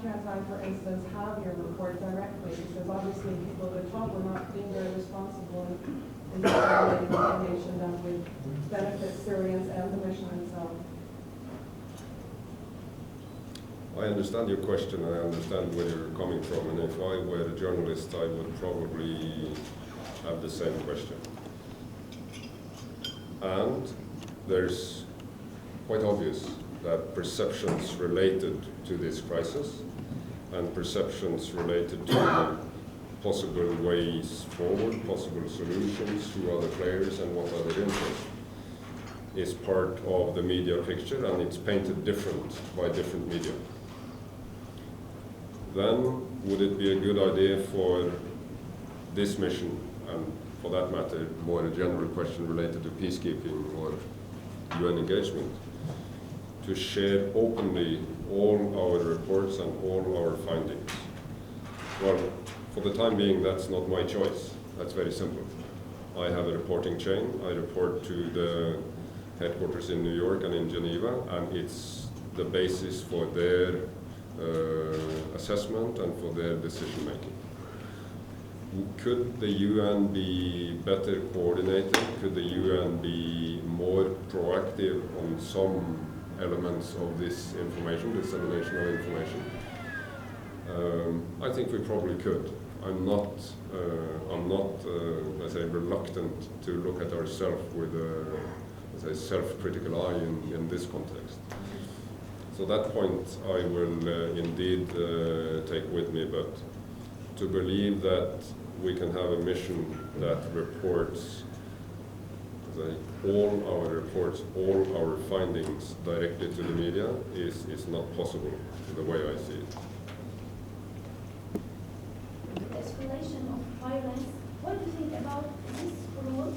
can't I, for instance, have your report directly? Because obviously people at the top are not being very responsible in disseminating information that would benefit Syrians and the mission itself. I understand your question, and I understand where you're coming from, and if I were a journalist, I would probably have the same question. And there's quite obvious that perceptions related to this crisis and perceptions related to possible ways forward, possible solutions, who are the players and what are their interests, is part of the media picture, and it's painted different by different media. Then would it be a good idea for this mission, and for that matter, more a general question related to peacekeeping or UN engagement, to share openly all our reports and all our findings? Well, for the time being, that's not my choice. That's very simple. I have a reporting chain. I report to the headquarters in New York and in Geneva, and it's the basis for their assessment and for their decision making. Could the UN be better coordinated? Could the UN be more proactive on some elements of this information, dissemination of information? I think we probably could. I'm not, let's say, reluctant to look at ourselves with a, let's say, self-critical eye in this context. So that point I will indeed take with me, but to believe that we can have a mission that reports all our reports, all our findings directly to the media is not possible the way I see it. The escalation of violence, what do you think about this role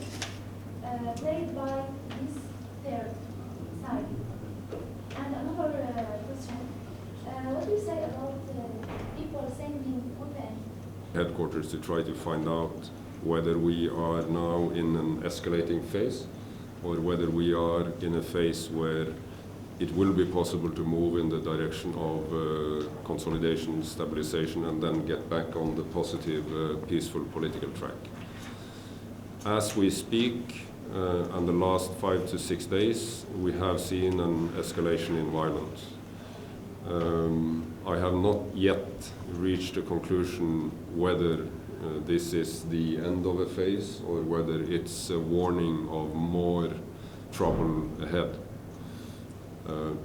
played by this third side? And another question, what do you say about people sending weapons? Headquarters to try to find out whether we are now in an escalating phase or whether we are in a phase where it will be possible to move in the direction of consolidation, stabilization, and then get back on the positive, peaceful political track. As we speak, and the last 5 to 6 days, we have seen an escalation in violence. I have not yet reached a conclusion whether this is the end of a phase or whether it's a warning of more trouble ahead.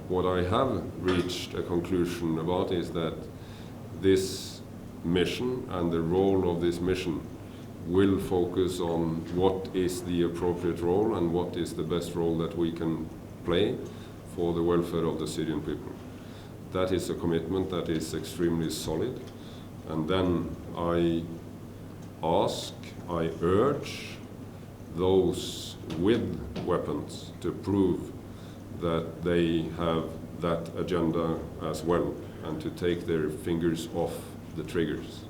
What I have reached a conclusion about is that this mission and the role of this mission will focus on what is the appropriate role and what is the best role that we can play for the welfare of the Syrian people. That is a commitment that is extremely solid. And then I urge those with weapons to prove that they have that agenda as well and to take their fingers off the triggers.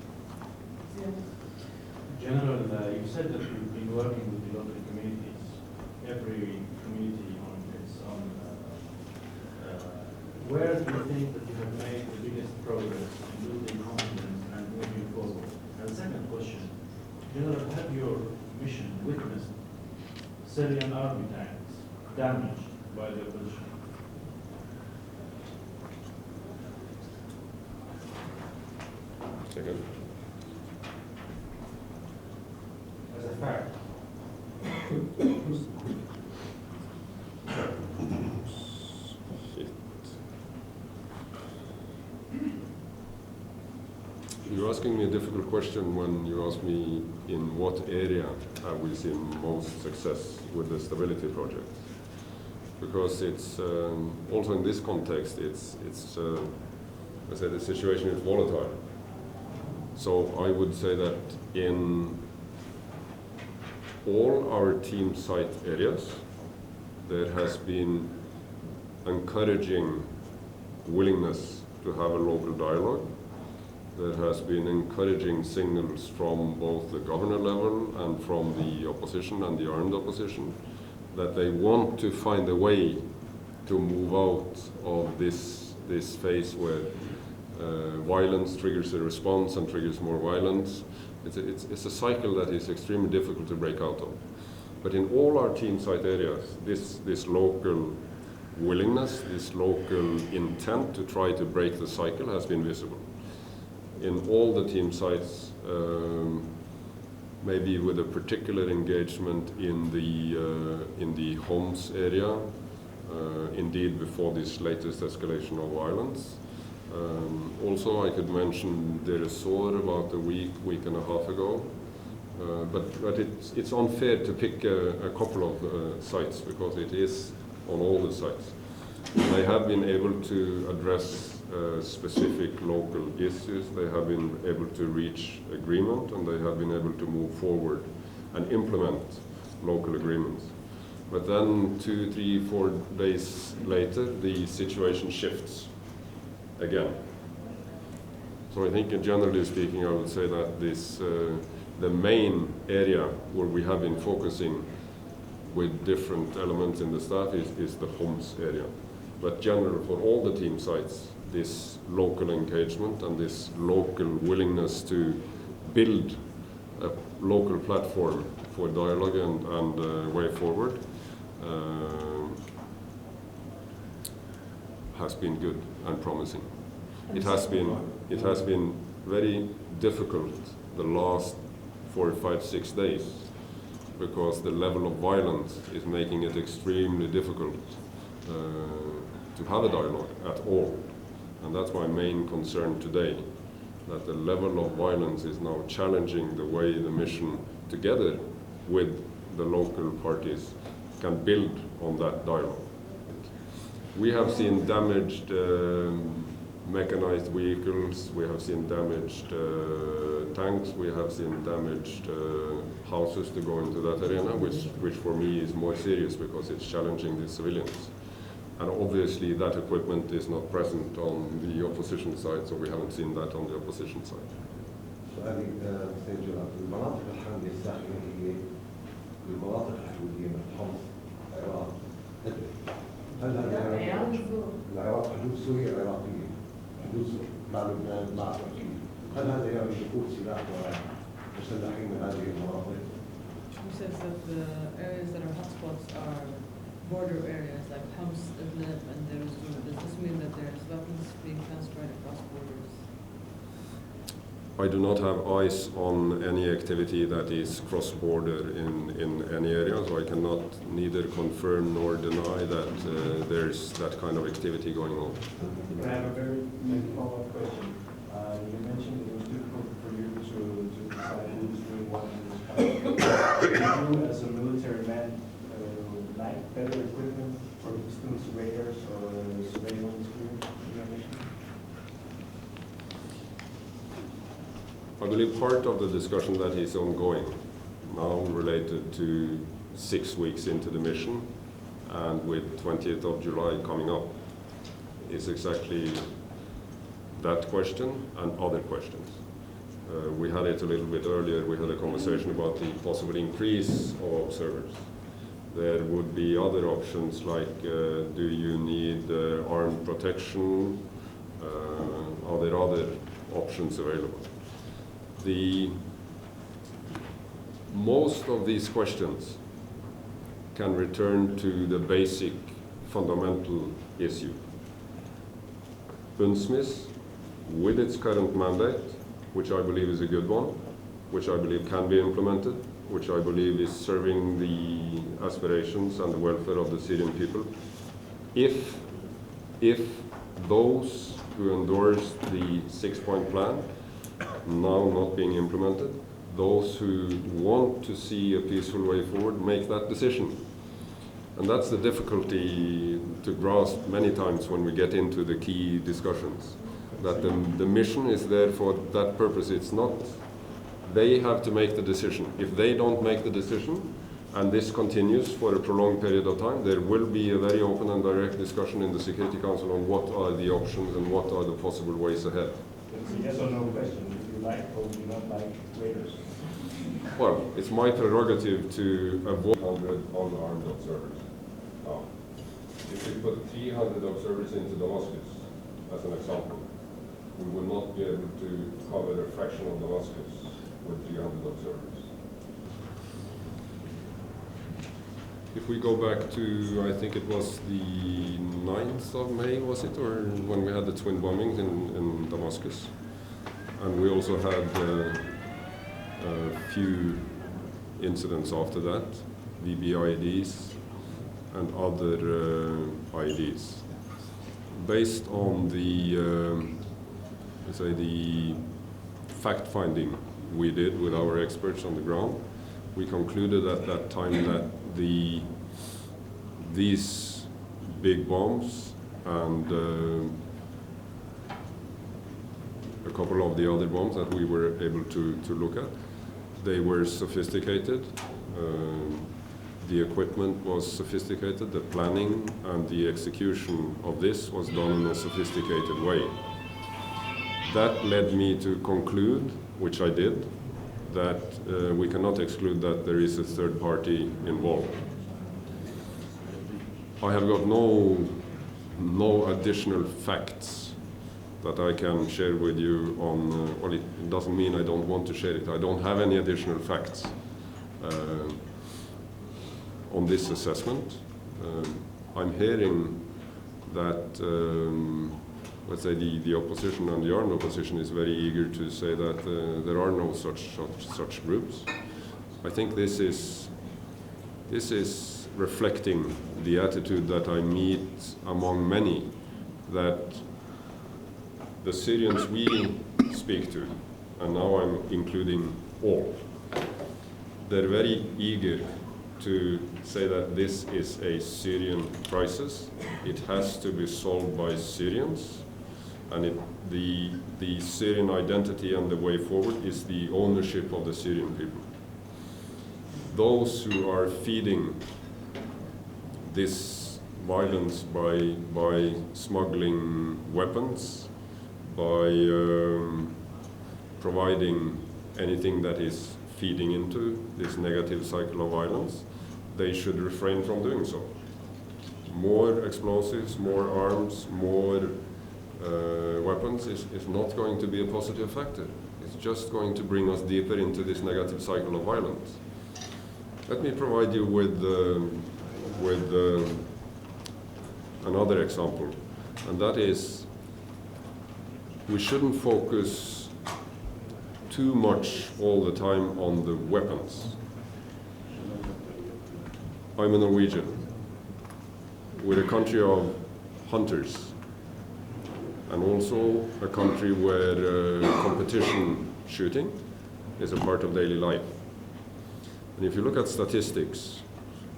General, you said that you've been working with the local communities, every community on its own. Where do you think that you have made the biggest progress in building confidence and moving forward? And the second question, General, have your mission witnessed Syrian army tanks damaged by the opposition? Second. As a fact. You're asking me a difficult question when you ask me in what area have we seen most success with the stability project. Because it's also in this context, let's say the situation is volatile. So I would say that in all our team site areas, there has been encouraging willingness to have a local dialogue. There has been encouraging signals from both the governor level and from the opposition and the armed opposition that they want to find a way to move out of this phase where Violence triggers a response and triggers more violence. It's a cycle that is extremely difficult to break out of. But in all our team site areas, this local willingness, this local intent to try to break the cycle has been visible. In all the team sites, maybe with a particular engagement in the homes area, indeed before this latest escalation of violence. Also, I could mention the resort about a week and a half ago, but it's unfair to pick a couple of sites because it is on all the sites. They have been able to address specific local issues. They have been able to reach agreement, and they have been able to move forward and implement local agreements. But then 2, 3, 4 days later, the situation shifts again. So I think, generally speaking, I would say that the main area where we have been focusing with different elements in the staff is the homes area. But generally, for all the team sites, this local engagement and this local willingness to build a local platform for dialogue and way forward has been good and promising. It has been very difficult the last 4, 5, 6 days because the level of violence is making it extremely difficult to have a dialogue at all. And that's my main concern today, that the level of violence is now challenging the way the mission, together with the local parties, can build on that dialogue. We have seen damaged mechanized vehicles, we have seen damaged tanks, we have seen damaged houses to go into that arena, which for me is more serious because it's challenging the civilians. And obviously that equipment is not present on the opposition side, so we haven't seen that on the opposition side. سؤالي سيد جلال، المناطق الحامية الساخنة هي المناطق الحدودية من حمص، العراق، إدلب. هل هذا العراق حدود سوريا العراقية، حدود مع لبنان مع تركيا، هل هذا يعني دخول سلاح ومسلحين من هذه المناطق؟ Who says that the areas that are hotspots are border areas like Homs, Idlib, and Deir ez-Zor? Does this mean that there's weapons being transferred across borders? I do not have eyes on any activity that is cross-border in any area, so I cannot neither confirm nor deny that there's that kind of activity going on. I have a very follow-up question. You mentioned it was difficult for you to decide who's doing what in this country. You, as a military man, like better equipment for distant surveyors or surveillance group in your mission? I believe part of the discussion that is ongoing now related to 6 weeks into the mission and with 20th of July coming up is exactly that question and other questions. We had it a little bit earlier, we had a conversation about the possible increase of observers. There would be other options like do you need armed protection? Are there other options available? Most of these questions can return to the basic fundamental issue. UNSMIS, with its current mandate, which I believe is a good one, which I believe can be implemented, which I believe is serving the aspirations and the welfare of the Syrian people, if those who endorsed the 6-point plan now not being implemented, those who want to see a peaceful way forward make that decision. And that's the difficulty to grasp many times when we get into the key discussions, that the mission is there for that purpose. It's not, they have to make the decision. If they don't make the decision, and this continues for a prolonged period of time, there will be a very open and direct discussion in the Security Council on what are the options and what are the possible ways ahead. It's a yes or no question. If you like or do not like waiters. Well, it's my prerogative to avoid 100 unarmed observers. Now, if we put 300 observers into Damascus, as an example, we will not be able to cover a fraction of Damascus with 300 observers. If we go back to, I think it was the 9th of May, was it, or when we had the twin bombings in Damascus, and we also had a few incidents after that, VB-IEDs and other IEDs. Based on the, let's say, the fact-finding we did with our experts on the ground, we concluded at that time that these big bombs and a couple of the other bombs that we were able to look at, they were sophisticated. The equipment was sophisticated, the planning and the execution of this was done in a sophisticated way. That led me to conclude, which I did, that we cannot exclude that there is a third party involved. I have got no additional facts that I can share with you on, well, it doesn't mean I don't want to share it. I don't have any additional facts on this assessment. I'm hearing that, let's say, the opposition and the armed opposition is very eager to say that there are no such groups. I think this is reflecting the attitude that I meet among many, that the Syrians we speak to, and now I'm including all, they're very eager to say that this is a Syrian crisis. It has to be solved by Syrians, and the Syrian identity and the way forward is the ownership of the Syrian people. Those who are feeding this violence by smuggling weapons, by providing anything that is feeding into this negative cycle of violence, they should refrain from doing so. More explosives, more arms, more weapons is not going to be a positive factor. It's just going to bring us deeper into this negative cycle of violence. Let me provide you with another example, and that is, we shouldn't focus too much all the time on the weapons. I'm a Norwegian. We're a country of hunters, and also a country where competition shooting is a part of daily life. And if you look at statistics,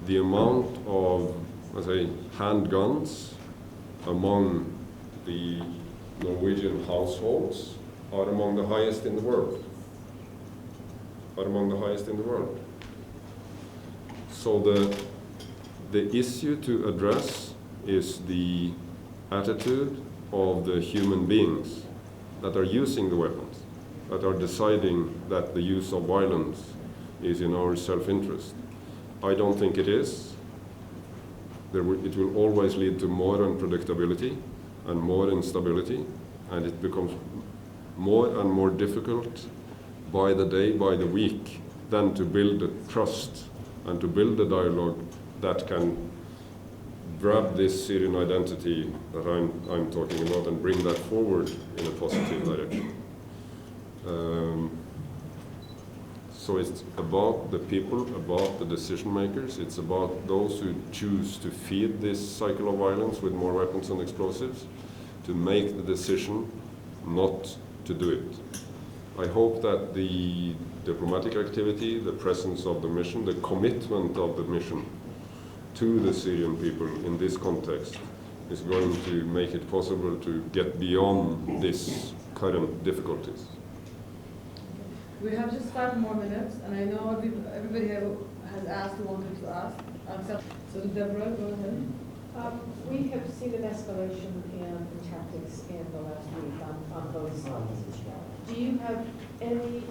the amount of, let's say, handguns among the Norwegian households are among the highest in the world. So the issue to address is the attitude of the human beings that are using the weapons, that are deciding that the use of violence is in our self-interest. I don't think it is. It will always lead to more unpredictability and more instability, and it becomes more and more difficult by the day, by the week, then to build the trust and to build the dialogue that can grab this Syrian identity that I'm talking about and bring that forward in a positive direction. So it's about the people, about the decision makers. It's about those who choose to feed this cycle of violence with more weapons and explosives, to make the decision not to do it. I hope that the diplomatic activity, the presence of the mission, the commitment of the mission to the Syrian people in this context is going to make it possible to get beyond these current difficulties. We have just 5 more minutes, and I know everybody has asked who wanted to ask. So Deborah, go ahead. We have seen an escalation in tactics in the last week on both sides. Do you have any